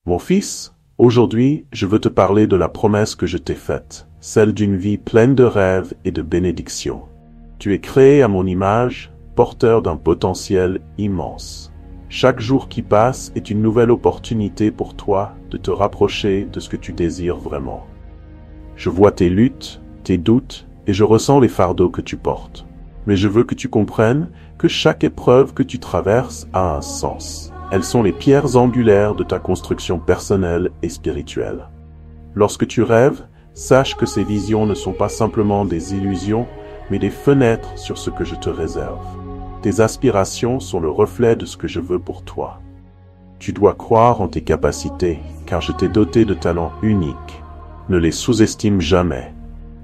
Mon fils, aujourd'hui, je veux te parler de la promesse que je t'ai faite, celle d'une vie pleine de rêves et de bénédictions. Tu es créé à mon image, porteur d'un potentiel immense. Chaque jour qui passe est une nouvelle opportunité pour toi de te rapprocher de ce que tu désires vraiment. Je vois tes luttes, tes doutes, et je ressens les fardeaux que tu portes. Mais je veux que tu comprennes que chaque épreuve que tu traverses a un sens. Elles sont les pierres angulaires de ta construction personnelle et spirituelle. Lorsque tu rêves, sache que ces visions ne sont pas simplement des illusions, mais des fenêtres sur ce que je te réserve. Tes aspirations sont le reflet de ce que je veux pour toi. Tu dois croire en tes capacités, car je t'ai doté de talents uniques. Ne les sous-estime jamais.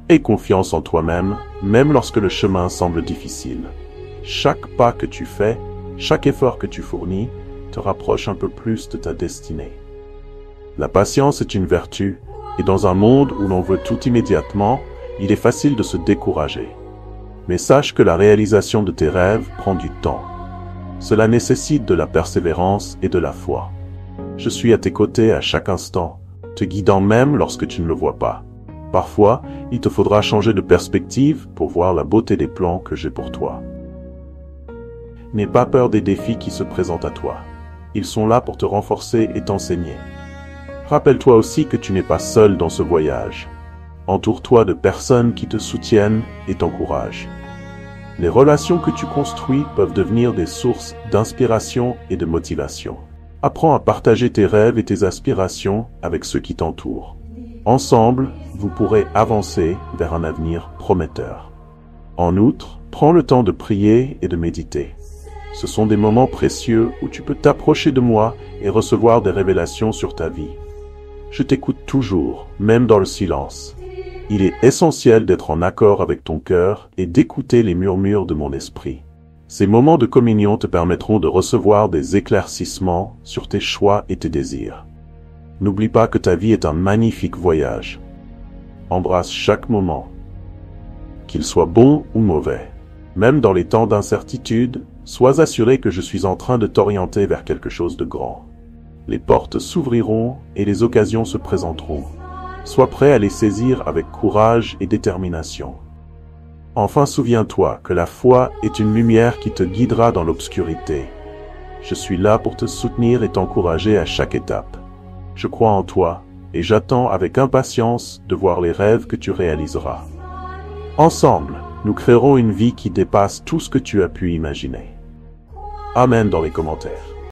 Aie confiance en toi-même, même lorsque le chemin semble difficile. Chaque pas que tu fais, chaque effort que tu fournis, te rapproche un peu plus de ta destinée. La patience est une vertu, et dans un monde où l'on veut tout immédiatement, il est facile de se décourager. Mais sache que la réalisation de tes rêves prend du temps. Cela nécessite de la persévérance et de la foi. Je suis à tes côtés à chaque instant, te guidant même lorsque tu ne le vois pas. Parfois, il te faudra changer de perspective pour voir la beauté des plans que j'ai pour toi. N'aie pas peur des défis qui se présentent à toi. Ils sont là pour te renforcer et t'enseigner. Rappelle-toi aussi que tu n'es pas seul dans ce voyage. Entoure-toi de personnes qui te soutiennent et t'encouragent. Les relations que tu construis peuvent devenir des sources d'inspiration et de motivation. Apprends à partager tes rêves et tes aspirations avec ceux qui t'entourent. Ensemble, vous pourrez avancer vers un avenir prometteur. En outre, prends le temps de prier et de méditer. Ce sont des moments précieux où tu peux t'approcher de moi et recevoir des révélations sur ta vie. Je t'écoute toujours, même dans le silence. Il est essentiel d'être en accord avec ton cœur et d'écouter les murmures de mon esprit. Ces moments de communion te permettront de recevoir des éclaircissements sur tes choix et tes désirs. N'oublie pas que ta vie est un magnifique voyage. Embrasse chaque moment, qu'il soit bon ou mauvais. Même dans les temps d'incertitude, sois assuré que je suis en train de t'orienter vers quelque chose de grand. Les portes s'ouvriront et les occasions se présenteront. Sois prêt à les saisir avec courage et détermination. Enfin, souviens-toi que la foi est une lumière qui te guidera dans l'obscurité. Je suis là pour te soutenir et t'encourager à chaque étape. Je crois en toi et j'attends avec impatience de voir les rêves que tu réaliseras. Ensemble, nous créerons une vie qui dépasse tout ce que tu as pu imaginer. Amen dans les commentaires.